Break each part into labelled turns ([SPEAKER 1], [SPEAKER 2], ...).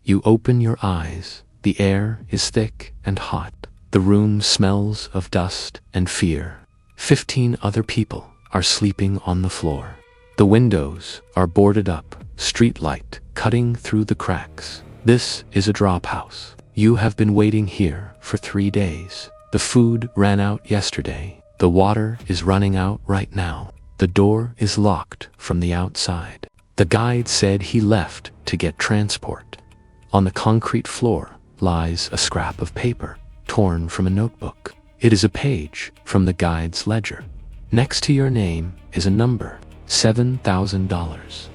[SPEAKER 1] You open your eyes. The air is thick and hot. The room smells of dust and fear. 15 other people are sleeping on the floor. The windows are boarded up, street light cutting through the cracks. This is a drop house. You have been waiting here for 3 days. The food ran out yesterday. The water is running out right now. The door is locked from the outside. The guide said he left to get transport. On the concrete floor lies a scrap of paper, torn from a notebook. It is a page from the guide's ledger. Next to your name is a number, $7,000.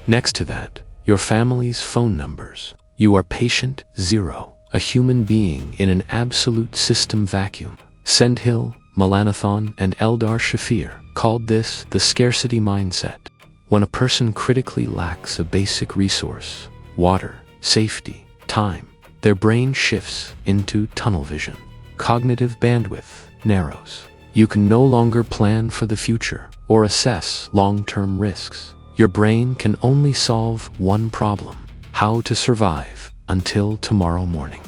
[SPEAKER 1] Next to that, your family's phone numbers. You are patient 0, a human being in an absolute system vacuum. Sendhil, Melanathan, and Eldar Shafir called this the scarcity mindset. When a person critically lacks a basic resource, water, safety, time, their brain shifts into tunnel vision. Cognitive bandwidth narrows. You can no longer plan for the future or assess long-term risks. Your brain can only solve one problem: how to survive until tomorrow morning.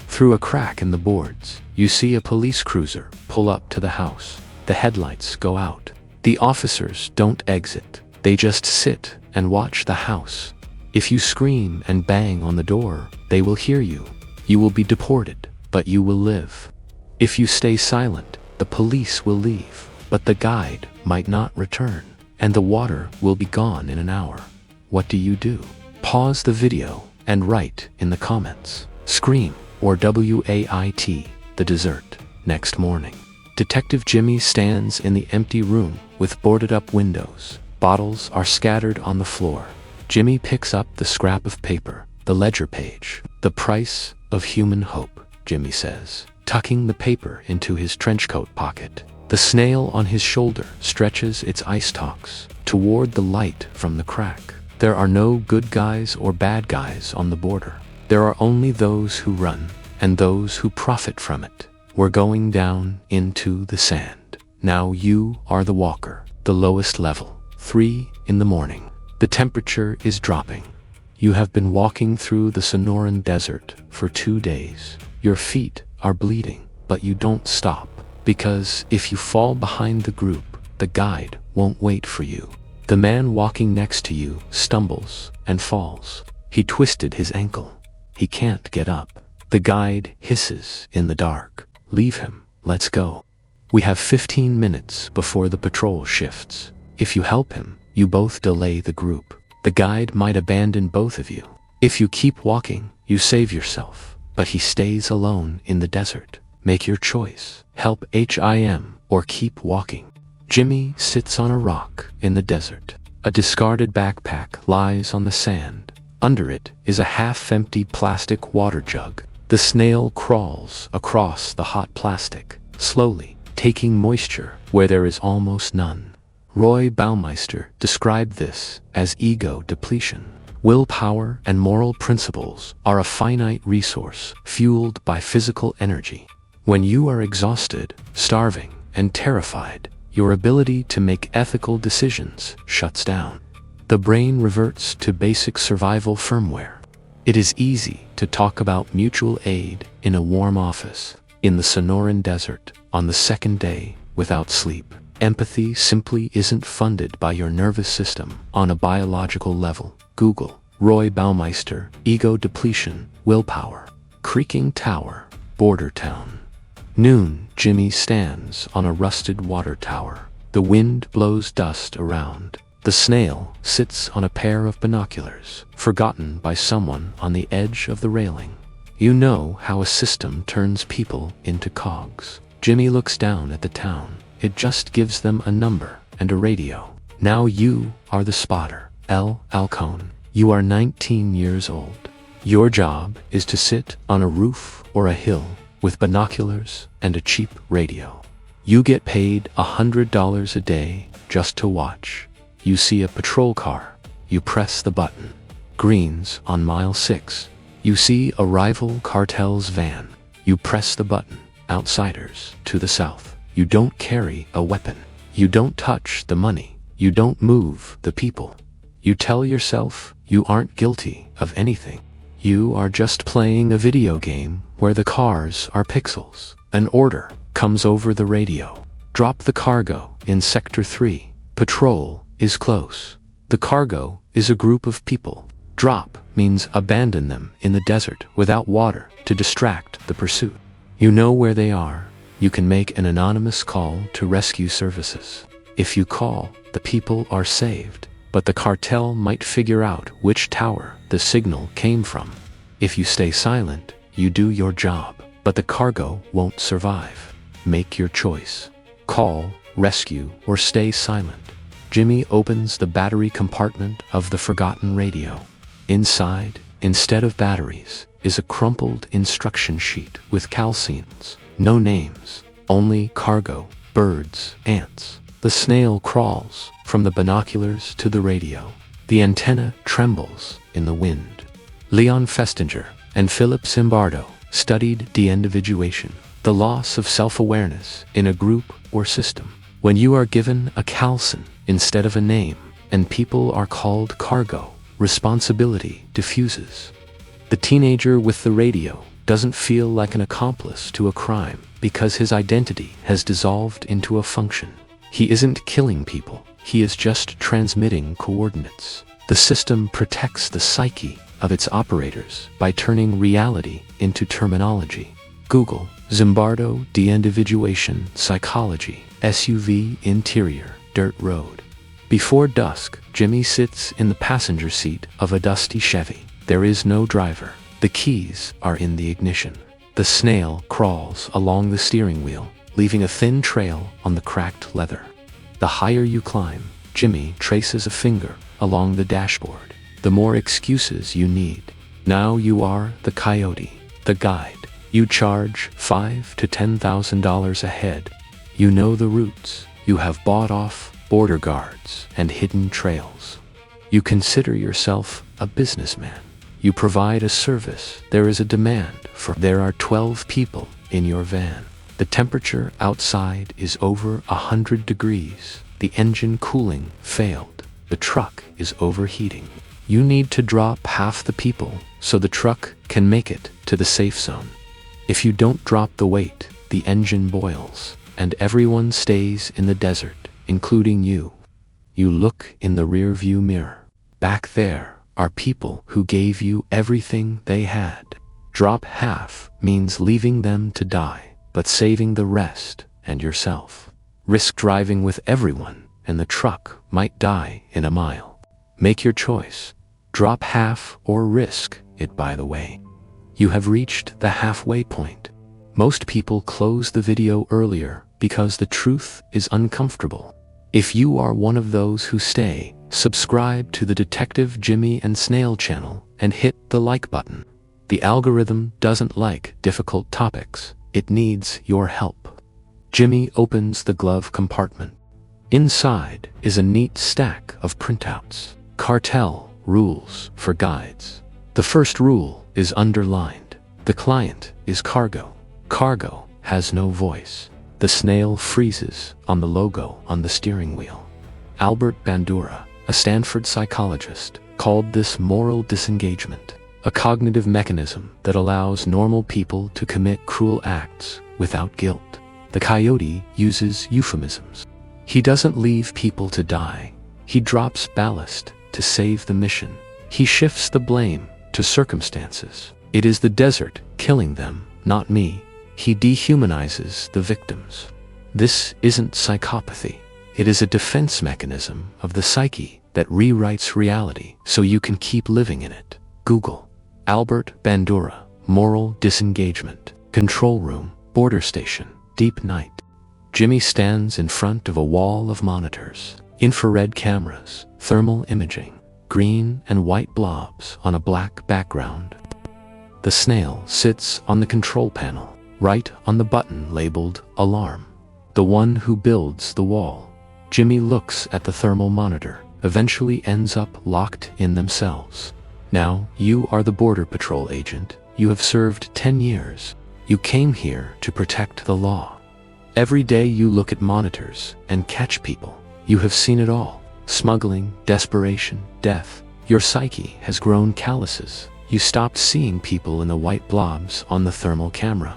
[SPEAKER 1] Through a crack in the boards, you see a police cruiser pull up to the house. The headlights go out. The officers don't exit. They just sit and watch the house. If you scream and bang on the door, they will hear you. You will be deported, but you will live. If you stay silent, the police will leave, but the guide might not return, and the water will be gone in an hour. What do you do? Pause the video and write in the comments. Scream or WAIT, the desert. Next morning, Detective Jimmy stands in the empty room with boarded up windows. Bottles are scattered on the floor. Jimmy picks up the scrap of paper, the ledger page. The price of human hope, Jimmy says, tucking the paper into his trenchcoat pocket. The snail on his shoulder stretches its eye stalks toward the light from the crack. There are no good guys or bad guys on the border. There are only those who run and those who profit from it. We're going down into the sand. Now you are the walker, the lowest level. 3 in the morning. The temperature is dropping. You have been walking through the Sonoran Desert for 2 days. Your feet are bleeding, but you don't stop, because if you fall behind the group, the guide won't wait for you. The man walking next to you stumbles and falls. He twisted his ankle. He can't get up. The guide hisses in the dark. Leave him. Let's go. We have 15 minutes before the patrol shifts. If you help him, you both delay the group. The guide might abandon both of you. If you keep walking, you save yourself. But he stays alone in the desert. Make your choice. Help him or keep walking. Jimmy sits on a rock in the desert. A discarded backpack lies on the sand. Under it is a half-empty plastic water jug. The snail crawls across the hot plastic, slowly, taking moisture where there is almost none. Roy Baumeister described this as ego depletion. Willpower and moral principles are a finite resource fueled by physical energy. When you are exhausted, starving, and terrified, your ability to make ethical decisions shuts down. The brain reverts to basic survival firmware. It is easy to talk about mutual aid in a warm office, in the Sonoran Desert, on the second day, without sleep. Empathy simply isn't funded by your nervous system on a biological level. Google Roy Baumeister, ego depletion, willpower. Creaking tower, border town. Noon, Jimmy stands on a rusted water tower. The wind blows dust around. The snail sits on a pair of binoculars, forgotten by someone on the edge of the railing. You know how a system turns people into cogs. Jimmy looks down at the town. It just gives them a number and a radio. Now you are the spotter. El Alcone. You are 19 years old. Your job is to sit on a roof or a hill with binoculars and a cheap radio. You get paid $100 a day just to watch. You see a patrol car. You press the button. Greens on mile 6. You see a rival cartel's van. You press the button. Outsiders to the south. You don't carry a weapon. You don't touch the money. You don't move the people. You tell yourself you aren't guilty of anything. You are just playing a video game where the cars are pixels. An order comes over the radio. Drop the cargo in Sector 3. Patrol is close. The cargo is a group of people. Drop means abandon them in the desert without water to distract the pursuit. You know where they are. You can make an anonymous call to rescue services. If you call, the people are saved, but the cartel might figure out which tower the signal came from. If you stay silent, you do your job, but the cargo won't survive. Make your choice. Call, rescue, or stay silent. Jimmy opens the battery compartment of the forgotten radio. Inside, instead of batteries, is a crumpled instruction sheet with calcines. No names, only cargo, birds, ants. The snail crawls from the binoculars to the radio. The antenna trembles in the wind. Leon Festinger and Philip Zimbardo studied de-individuation, the loss of self-awareness in a group or system. When you are given a calcine instead of a name, and people are called cargo, responsibility diffuses. The teenager with the radio doesn't feel like an accomplice to a crime because his identity has dissolved into a function. He isn't killing people, he is just transmitting coordinates. The system protects the psyche of its operators by turning reality into terminology. Google Zimbardo de-individuation psychology, SUV interior, dirt road. Before dusk, Jimmy sits in the passenger seat of a dusty Chevy. There is no driver. The keys are in the ignition. The snail crawls along the steering wheel, leaving a thin trail on the cracked leather. The higher you climb, Jimmy traces a finger along the dashboard. The more excuses you need. Now you are the coyote, the guide. You charge $5,000 to $10,000 a head. You know the routes. You have bought off border guards and hidden trails. You consider yourself a businessman. You provide a service. There is a demand for. There are 12 people in your van. The temperature outside is over 100 degrees. The engine cooling failed. The truck is overheating. You need to drop half the people so the truck can make it to the safe zone. If you don't drop the weight, the engine boils, and everyone stays in the desert, including you. You look in the rear-view mirror. Back there are people who gave you everything they had. Drop half means leaving them to die, but saving the rest and yourself. Risk driving with everyone, and the truck might die in a mile. Make your choice. Drop half or risk it, by the way. You have reached the halfway point. Most people close the video earlier because the truth is uncomfortable. If you are one of those who stay, subscribe to the Detective Jimmy and Snail channel and hit the like button. The algorithm doesn't like difficult topics. It needs your help. Jimmy opens the glove compartment. Inside is a neat stack of printouts. Cartel rules for guides. The first rule is underlined. The client is cargo. Cargo has no voice. The snail freezes on the logo on the steering wheel. Albert Bandura, a Stanford psychologist, called this moral disengagement, a cognitive mechanism that allows normal people to commit cruel acts without guilt. The coyote uses euphemisms. He doesn't leave people to die. He drops ballast to save the mission. He shifts the blame to circumstances. It is the desert killing them, not me. He dehumanizes the victims. This isn't psychopathy. It is a defense mechanism of the psyche that rewrites reality so you can keep living in it. Google Albert Bandura, moral disengagement, control room, border station, deep night. Jimmy stands in front of a wall of monitors, infrared cameras, thermal imaging, green and white blobs on a black background. The snail sits on the control panel, right on the button labeled Alarm. The one who builds the wall. Jimmy looks at the thermal monitor, eventually ends up locked in themselves. Now, you are the Border Patrol agent. You have served 10 years. You came here to protect the law. Every day you look at monitors and catch people. You have seen it all. Smuggling, desperation, death. Your psyche has grown calluses. You stopped seeing people in the white blobs on the thermal camera.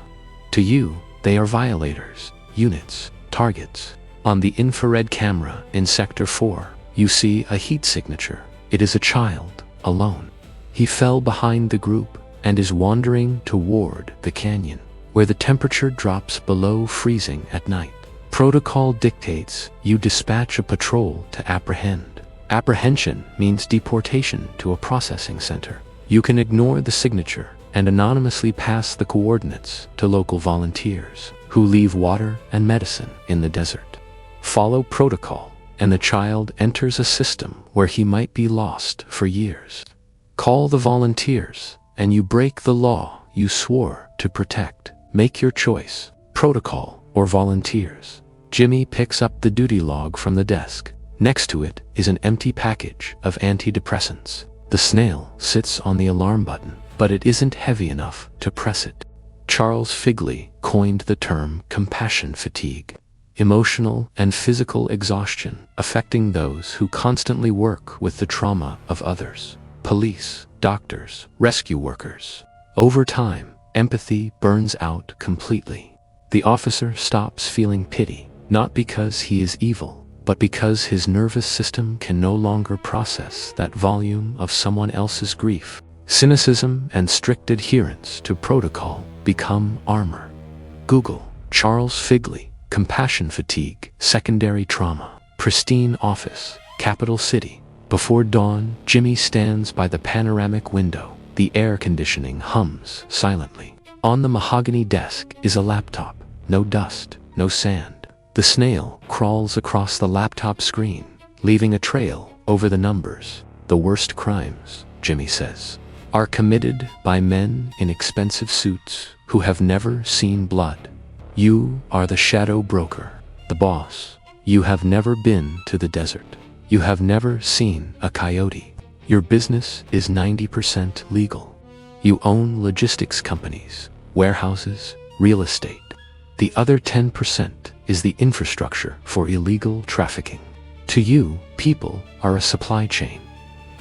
[SPEAKER 1] To you, they are violators, units, targets. On the infrared camera in Sector 4, you see a heat signature. It is a child, alone. He fell behind the group and is wandering toward the canyon, where the temperature drops below freezing at night. Protocol dictates you dispatch a patrol to apprehend. Apprehension means deportation to a processing center. You can ignore the signature and anonymously pass the coordinates to local volunteers who leave water and medicine in the desert. Follow protocol, and the child enters a system where he might be lost for years. Call the volunteers, and you break the law you swore to protect. Make your choice, protocol or volunteers. Jimmy picks up the duty log from the desk. Next to it is an empty package of antidepressants. The snail sits on the alarm button, but it isn't heavy enough to press it. Charles Figley coined the term compassion fatigue, emotional and physical exhaustion affecting those who constantly work with the trauma of others. Police, doctors, rescue workers. Over time, empathy burns out completely. The officer stops feeling pity, not because he is evil, but because his nervous system can no longer process that volume of someone else's grief. Cynicism and strict adherence to protocol become armor. Google Charles Figley, compassion fatigue, secondary trauma, pristine office, capital city. Before dawn, Jimmy stands by the panoramic window. The air conditioning hums silently. On the mahogany desk is a laptop. No dust, no sand. The snail crawls across the laptop screen, leaving a trail over the numbers. The worst crimes, Jimmy says, are committed by men in expensive suits who have never seen blood. You are the shadow broker, the boss. You have never been to the desert. You have never seen a coyote. Your business is 90% legal. You own logistics companies, warehouses, real estate. The other 10% is the infrastructure for illegal trafficking. To you, people are a supply chain.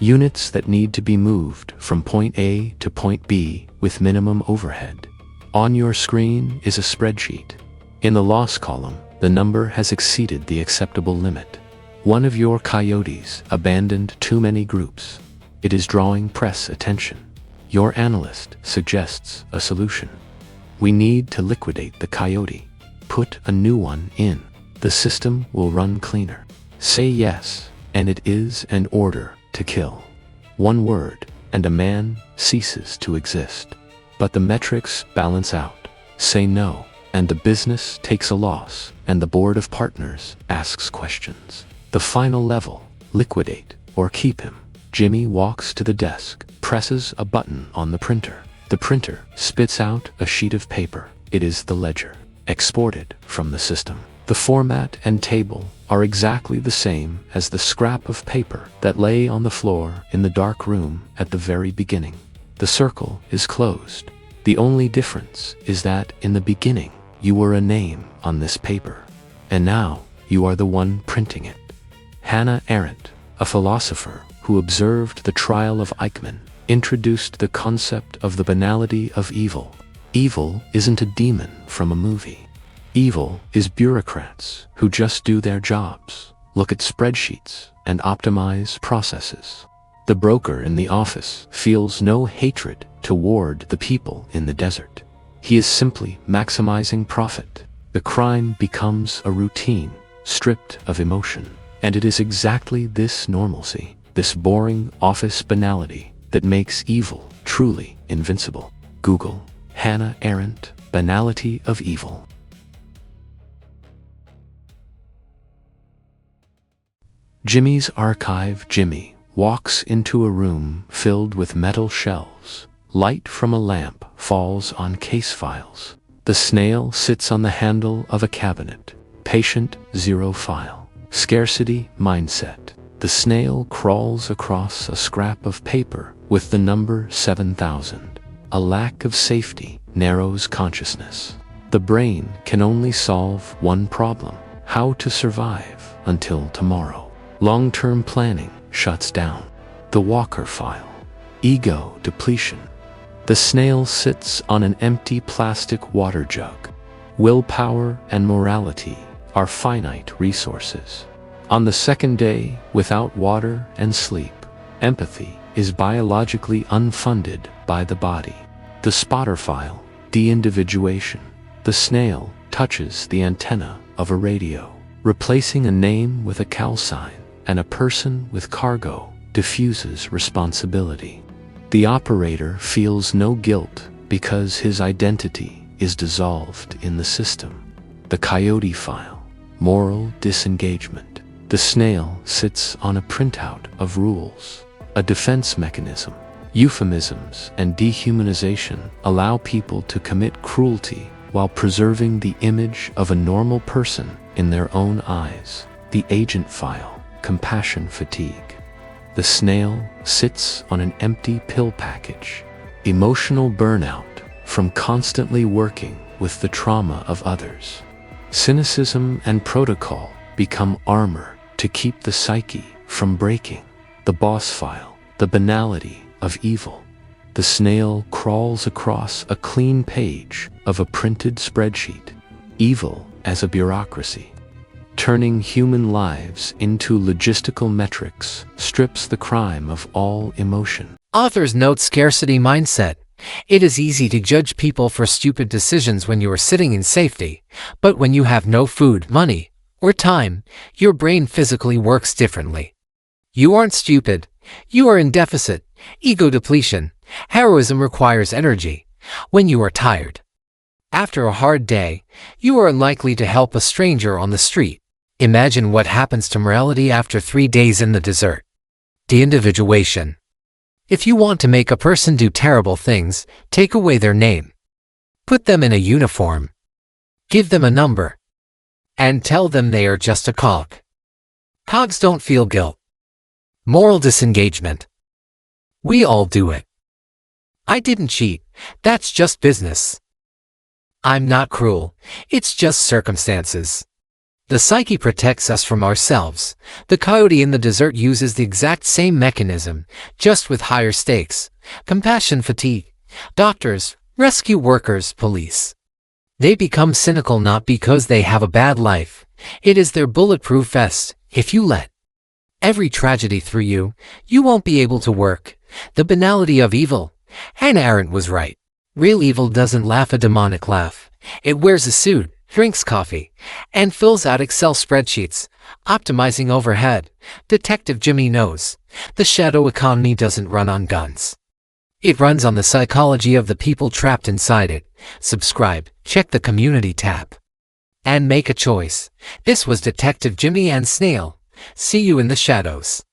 [SPEAKER 1] Units that need to be moved from point A to point B with minimum overhead. On your screen is a spreadsheet. In the loss column, the number has exceeded the acceptable limit. One of your coyotes abandoned too many groups. It is drawing press attention. Your analyst suggests a solution. We need to liquidate the coyote. Put a new one in. The system will run cleaner. Say yes, and it is an order to kill. One word, and a man ceases to exist. But the metrics balance out. Say no, and the business takes a loss, and the board of partners asks questions. The final level, liquidate or keep him. Jimmy walks to the desk, presses a button on the printer. The printer spits out a sheet of paper. It is the ledger, exported from the system. The format and table are exactly the same as the scrap of paper that lay on the floor in the dark room at the very beginning. The circle is closed. The only difference is that in the beginning, you were a name on this paper, and now you are the one printing it. Hannah Arendt, a philosopher who observed the trial of Eichmann, introduced the concept of the banality of evil. Evil isn't a demon from a movie. Evil is bureaucrats who just do their jobs, look at spreadsheets, and optimize processes. The broker in the office feels no hatred toward the people in the desert. He is simply maximizing profit. The crime becomes a routine, stripped of emotion. And it is exactly this normalcy, this boring office banality, that makes evil truly invincible. Google Hannah Arendt, banality of evil. Jimmy's archive. Jimmy walks into a room filled with metal shelves. Light from a lamp falls on case files. The snail sits on the handle of a cabinet. Patient 0 file. Scarcity mindset. The snail crawls across a scrap of paper with the number 7000. A lack of safety narrows consciousness. The brain can only solve one problem: how to survive until tomorrow. Long-term planning shuts down. The Walker file. ego depletion. The snail sits on an empty plastic water jug. Willpower and morality are finite resources. On the second day, without water and sleep, empathy is biologically unfunded by the body. The spotter file, de-individuation. The snail touches the antenna of a radio, replacing a name with a calcine, and a person with cargo diffuses responsibility. The operator feels no guilt because his identity is dissolved in the system. The coyote file, moral disengagement. The snail sits on a printout of rules, a defense mechanism. Euphemisms and dehumanization allow people to commit cruelty while preserving the image of a normal person in their own eyes. The agent file, compassion fatigue. The snail sits on an empty pill package. Emotional burnout from constantly working with the trauma of others. Cynicism and protocol become armor to keep the psyche from breaking. The boss file, the banality of evil. The snail crawls across a clean page of a printed spreadsheet. Evil as a bureaucracy. Turning human lives into logistical metrics strips the crime of all emotion.
[SPEAKER 2] Authors note scarcity mindset. It is easy to judge people for stupid decisions when you are sitting in safety, but when you have no food, money, or time, your brain physically works differently. You aren't stupid. You are in deficit. Ego depletion. Heroism requires energy. When you are tired, after a hard day, you are unlikely to help a stranger on the street. Imagine what happens to morality after 3 days in the desert. De-individuation. If you want to make a person do terrible things, take away their name. Put them in a uniform. Give them a number. And tell them they are just a cog. Cogs don't feel guilt. Moral disengagement. We all do it. I didn't cheat. That's just business. I'm not cruel. It's just circumstances. The psyche protects us from ourselves. The coyote in the desert uses the exact same mechanism, just with higher stakes. Compassion fatigue. Doctors, rescue workers, police. They become cynical not because they have a bad life. It is their bulletproof vest. If you let every tragedy through you, you won't be able to work. The banality of evil. Hannah Arendt was right. Real evil doesn't laugh a demonic laugh. It wears a suit, drinks coffee, and fills out Excel spreadsheets, optimizing overhead. Detective Jimmy knows. The shadow economy doesn't run on guns. It runs on the psychology of the people trapped inside it. Subscribe, check the community tab, and make a choice. This was Detective Jimmy and Snail. See you in the shadows.